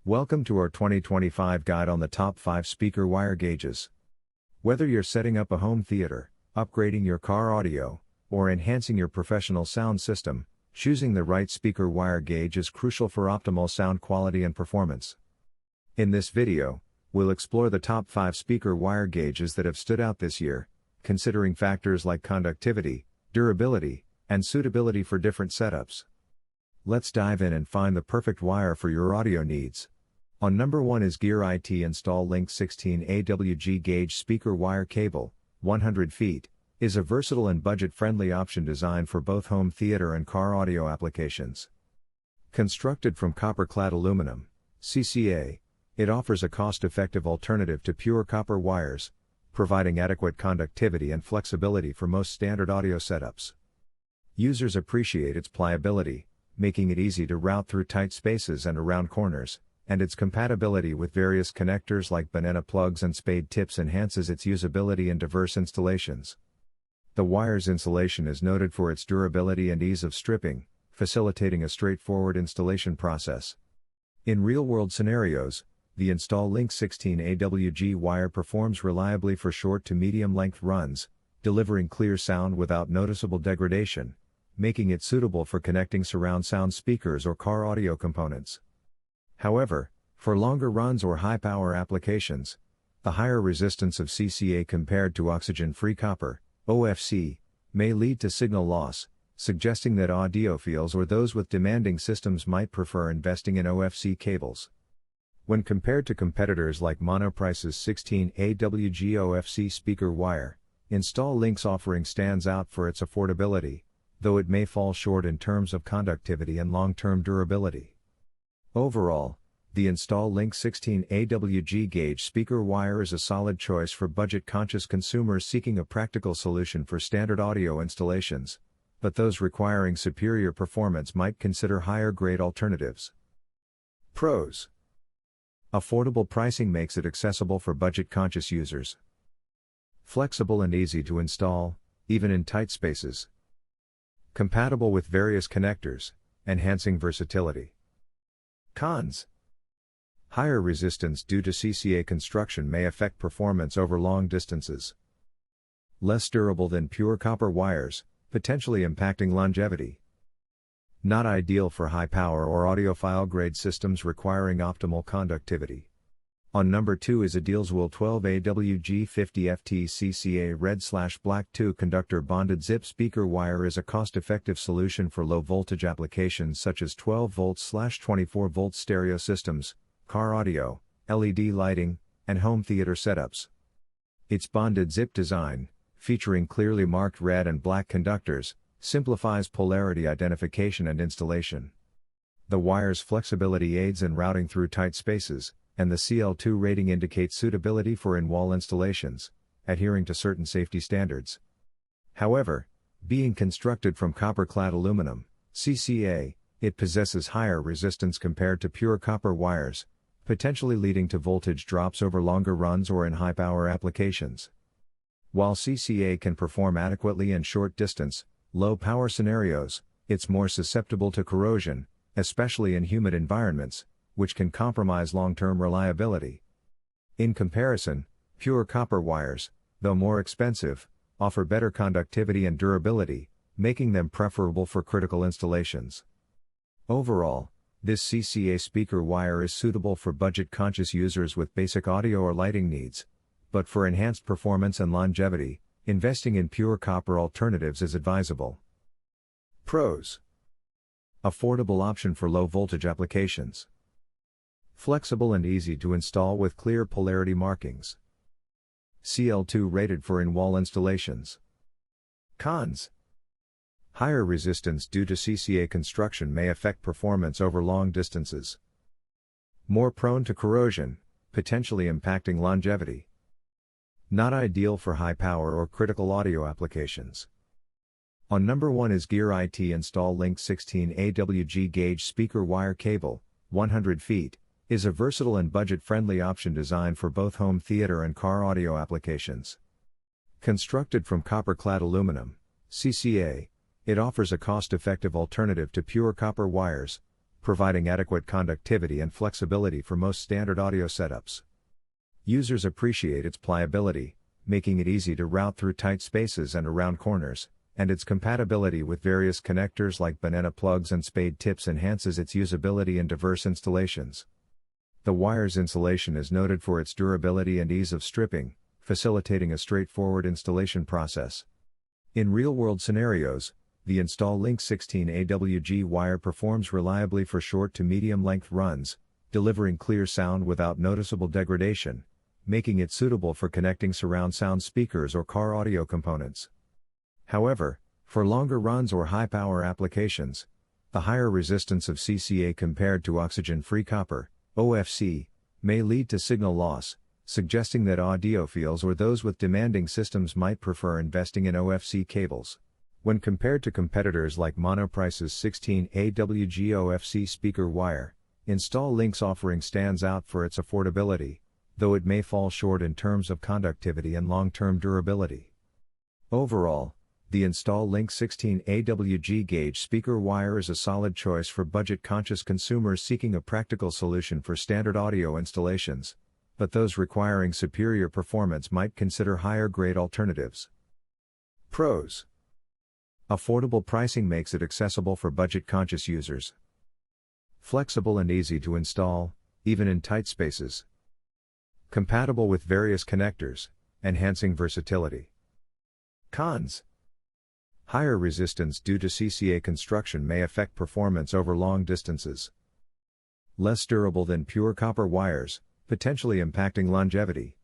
Welcome to our 2025 guide on the top 5 speaker wire gauges. Whether you're setting up a home theater, upgrading your car audio, or enhancing your professional sound system, choosing the right speaker wire gauge is crucial for optimal sound quality and performance. In this video, we'll explore the top 5 speaker wire gauges that have stood out this year, considering factors like conductivity, durability, and suitability for different setups. Let's dive in and find the perfect wire for your audio needs. On number 1 is Gearit Install Link 16 AWG Gauge Speaker Wire Cable, 100 feet, is a versatile and budget-friendly option designed for both home theater and car audio applications. Constructed from copper-clad aluminum, CCA, it offers a cost-effective alternative to pure copper wires, providing adequate conductivity and flexibility for most standard audio setups. Users appreciate its pliability, making it easy to route through tight spaces and around corners, and its compatibility with various connectors like banana plugs and spade tips enhances its usability in diverse installations. The wire's insulation is noted for its durability and ease of stripping, facilitating a straightforward installation process. In real-world scenarios, the Install Link 16 AWG wire performs reliably for short to medium-length runs, delivering clear sound without noticeable degradation, making it suitable for connecting surround sound speakers or car audio components. However, for longer runs or high-power applications, the higher resistance of CCA compared to oxygen-free copper, OFC, may lead to signal loss, suggesting that audiophiles or those with demanding systems might prefer investing in OFC cables. When compared to competitors like Monoprice's 16 AWG OFC speaker wire, Install Link's offering stands out for its affordability, though it may fall short in terms of conductivity and long-term durability. Overall, the Install Link 16 AWG gauge speaker wire is a solid choice for budget-conscious consumers seeking a practical solution for standard audio installations, but those requiring superior performance might consider higher-grade alternatives. Pros: affordable pricing makes it accessible for budget-conscious users. Flexible and easy to install, even in tight spaces. Compatible with various connectors, enhancing versatility. Cons: higher resistance due to CCA construction may affect performance over long distances. Less durable than pure copper wires, potentially impacting longevity. Not ideal for high-power or audiophile grade systems requiring optimal conductivity. On number 2 is a Dealswill 12 AWG 50 ftcca red/black 2 conductor bonded zip speaker wire is a cost-effective solution for low-voltage applications such as 12 volt/24 volt stereo systems, car audio, LED lighting, and home theater setups. Its bonded zip design, featuring clearly marked red and black conductors, simplifies polarity identification and installation. The wire's flexibility aids in routing through tight spaces, and the CL2 rating indicates suitability for in-wall installations, adhering to certain safety standards. However, being constructed from copper-clad aluminum, CCA, it possesses higher resistance compared to pure copper wires, potentially leading to voltage drops over longer runs or in high-power applications. While CCA can perform adequately in short-distance, low-power scenarios, it's more susceptible to corrosion, especially in humid environments, which can compromise long-term reliability. In comparison, pure copper wires, though more expensive, offer better conductivity and durability, making them preferable for critical installations. Overall, this CCA speaker wire is suitable for budget-conscious users with basic audio or lighting needs, but for enhanced performance and longevity, investing in pure copper alternatives is advisable. Pros: affordable option for low-voltage applications. Flexible and easy to install with clear polarity markings. CL2 rated for in-wall installations. Cons: higher resistance due to CCA construction may affect performance over long distances. More prone to corrosion, potentially impacting longevity. Not ideal for high-power or critical audio applications. On number 1 is Gearit Install Link 16 AWG Gauge Speaker Wire Cable, 100 feet, is a versatile and budget-friendly option designed for both home theater and car audio applications. Constructed from copper-clad aluminum, CCA, it offers a cost-effective alternative to pure copper wires, providing adequate conductivity and flexibility for most standard audio setups. Users appreciate its pliability, making it easy to route through tight spaces and around corners, and its compatibility with various connectors like banana plugs and spade tips enhances its usability in diverse installations. The wire's insulation is noted for its durability and ease of stripping, facilitating a straightforward installation process. In real-world scenarios, the InstallLink 16 AWG wire performs reliably for short to medium-length runs, delivering clear sound without noticeable degradation, making it suitable for connecting surround sound speakers or car audio components. However, for longer runs or high-power applications, the higher resistance of CCA compared to oxygen-free copper, OFC, may lead to signal loss, suggesting that audiophiles or those with demanding systems might prefer investing in OFC cables. When compared to competitors like Monoprice's 16 AWG OFC speaker wire, InstallLink's offering stands out for its affordability, though it may fall short in terms of conductivity and long-term durability. Overall, the InstallLink 16 AWG gauge speaker wire is a solid choice for budget-conscious consumers seeking a practical solution for standard audio installations, but those requiring superior performance might consider higher-grade alternatives. Pros: affordable pricing makes it accessible for budget-conscious users. Flexible and easy to install, even in tight spaces. Compatible with various connectors, enhancing versatility. Cons: higher resistance due to CCA construction may affect performance over long distances. Less durable than pure copper wires, potentially impacting longevity.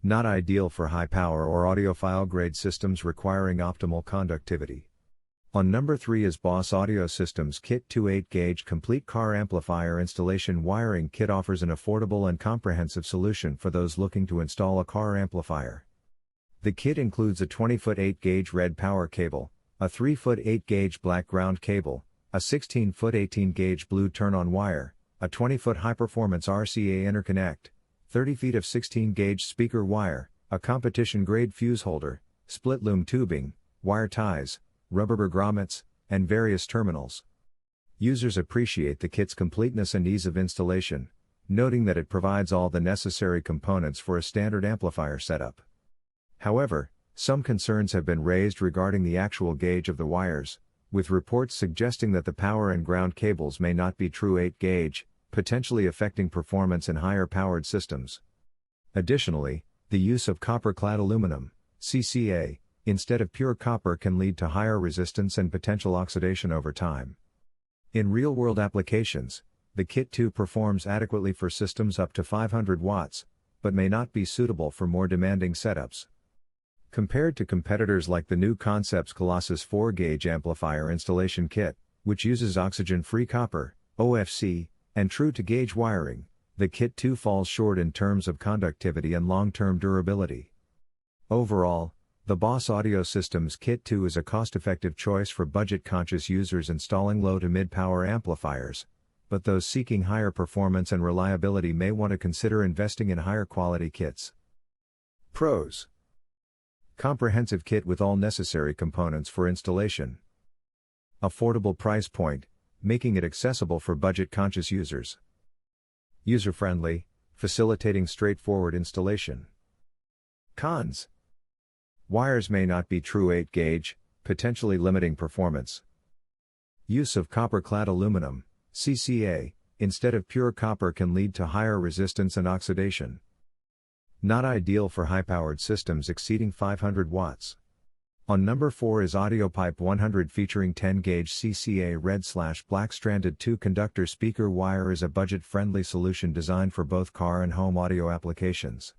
Not ideal for high-power or audiophile grade systems requiring optimal conductivity. On number 3 is Boss Audio Systems Kit 2 8-gauge Complete Car Amplifier Installation Wiring Kit offers an affordable and comprehensive solution for those looking to install a car amplifier. The kit includes a 20-foot 8-gauge red power cable, a 3-foot 8-gauge black ground cable, a 16-foot 18-gauge blue turn-on wire, a 20-foot high-performance RCA interconnect, 30 feet of 16-gauge speaker wire, a competition-grade fuse holder, split-loom tubing, wire ties, rubber grommets, and various terminals. Users appreciate the kit's completeness and ease of installation, noting that it provides all the necessary components for a standard amplifier setup. However, some concerns have been raised regarding the actual gauge of the wires, with reports suggesting that the power and ground cables may not be true 8-gauge, potentially affecting performance in higher-powered systems. Additionally, the use of copper-clad aluminum, CCA, instead of pure copper can lead to higher resistance and potential oxidation over time. In real-world applications, the Kit 2 performs adequately for systems up to 500 watts, but may not be suitable for more demanding setups. Compared to competitors like the new Concepts Colossus 4-gauge amplifier installation kit, which uses oxygen-free copper, OFC, and true-to-gauge wiring, the Kit 2 falls short in terms of conductivity and long-term durability. Overall, the Boss Audio Systems Kit 2 is a cost-effective choice for budget-conscious users installing low to mid-power amplifiers, but those seeking higher performance and reliability may want to consider investing in higher-quality kits. Pros: comprehensive kit with all necessary components for installation. Affordable price point, making it accessible for budget-conscious users. User-friendly, facilitating straightforward installation. Cons: wires may not be true 8-gauge, potentially limiting performance. Use of copper-clad aluminum, CCA, instead of pure copper can lead to higher resistance and oxidation. Not ideal for high-powered systems exceeding 500 watts. On number 4 is AudioPipe 100 featuring 10-gauge CCA red/black stranded 2-conductor speaker wire is a budget-friendly solution designed for both car and home audio applications.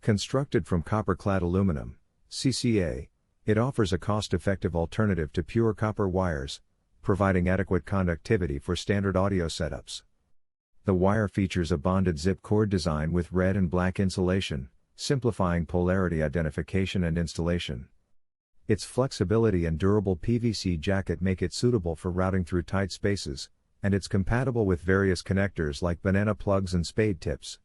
Constructed from copper-clad aluminum, CCA, it offers a cost-effective alternative to pure copper wires, providing adequate conductivity for standard audio setups. The wire features a bonded zip cord design with red and black insulation, simplifying polarity identification and installation. Its flexibility and durable PVC jacket make it suitable for routing through tight spaces, and it's compatible with various connectors like banana plugs and spade tips.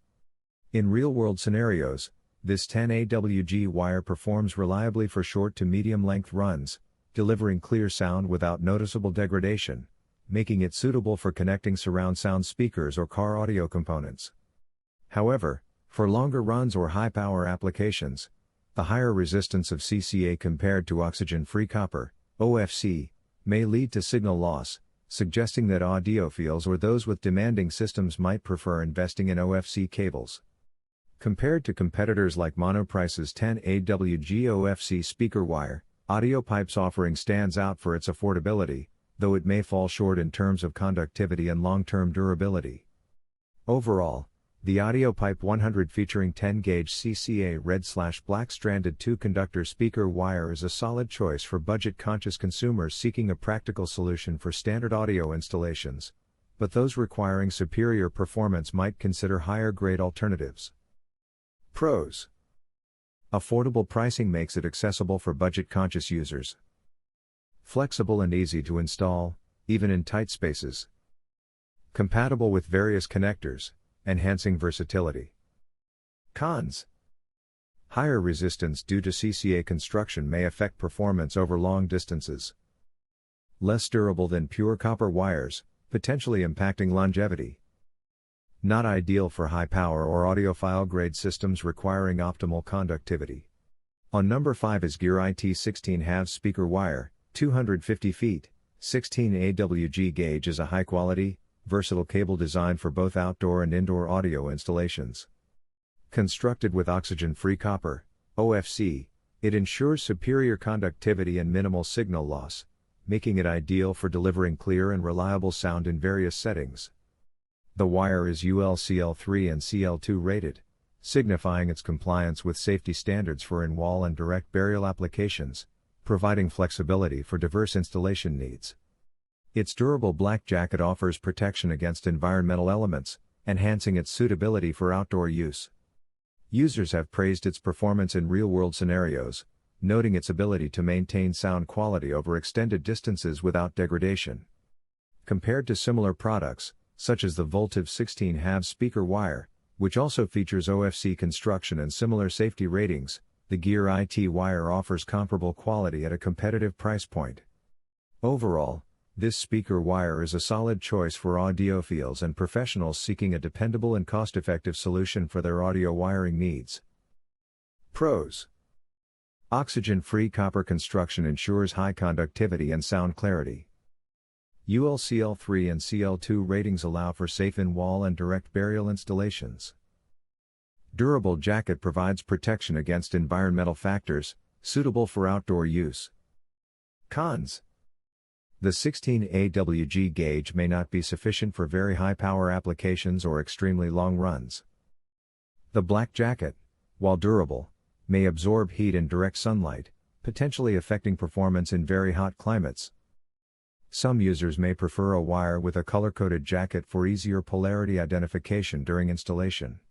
In real-world scenarios, this 10 AWG wire performs reliably for short to medium-length runs, delivering clear sound without noticeable degradation, making it suitable for connecting surround sound speakers or car audio components. However, for longer runs or high-power applications, the higher resistance of CCA compared to oxygen-free copper, OFC, may lead to signal loss, suggesting that audiophiles or those with demanding systems might prefer investing in OFC cables. Compared to competitors like Monoprice's 10 AWG OFC speaker wire, AudioPipe's offering stands out for its affordability, though it may fall short in terms of conductivity and long-term durability. Overall, the AudioPipe 100 featuring 10-gauge CCA red/black stranded 2-conductor speaker wire is a solid choice for budget-conscious consumers seeking a practical solution for standard audio installations, but those requiring superior performance might consider higher-grade alternatives. Pros: affordable pricing makes it accessible for budget-conscious users. Flexible and easy to install, even in tight spaces. Compatible with various connectors, enhancing versatility. Cons: higher resistance due to CCA construction may affect performance over long distances. Less durable than pure copper wires, potentially impacting longevity. Not ideal for high power or audiophile grade systems requiring optimal conductivity. On number 5 is Gearit 16 halves speaker wire, 250 feet, 16 AWG gauge is a high quality, versatile cable designed for both outdoor and indoor audio installations. Constructed with oxygen-free copper, OFC, it ensures superior conductivity and minimal signal loss, making it ideal for delivering clear and reliable sound in various settings. The wire is UL-CL3 and CL2 rated, signifying its compliance with safety standards for in-wall and direct burial applications, providing flexibility for diverse installation needs. Its durable black jacket offers protection against environmental elements, enhancing its suitability for outdoor use. Users have praised its performance in real-world scenarios, noting its ability to maintain sound quality over extended distances without degradation. Compared to similar products, such as the Voltiv 16 halves speaker wire, which also features OFC construction and similar safety ratings, the Gearit wire offers comparable quality at a competitive price point. Overall, this speaker wire is a solid choice for audiophiles and professionals seeking a dependable and cost-effective solution for their audio wiring needs. Pros: oxygen-free copper construction ensures high conductivity and sound clarity. UL-CL3 and CL2 ratings allow for safe in-wall and direct burial installations. Durable jacket provides protection against environmental factors, suitable for outdoor use. Cons: the 16 AWG gauge may not be sufficient for very high power applications or extremely long runs. The black jacket, while durable, may absorb heat and direct sunlight, potentially affecting performance in very hot climates. Some users may prefer a wire with a color-coded jacket for easier polarity identification during installation.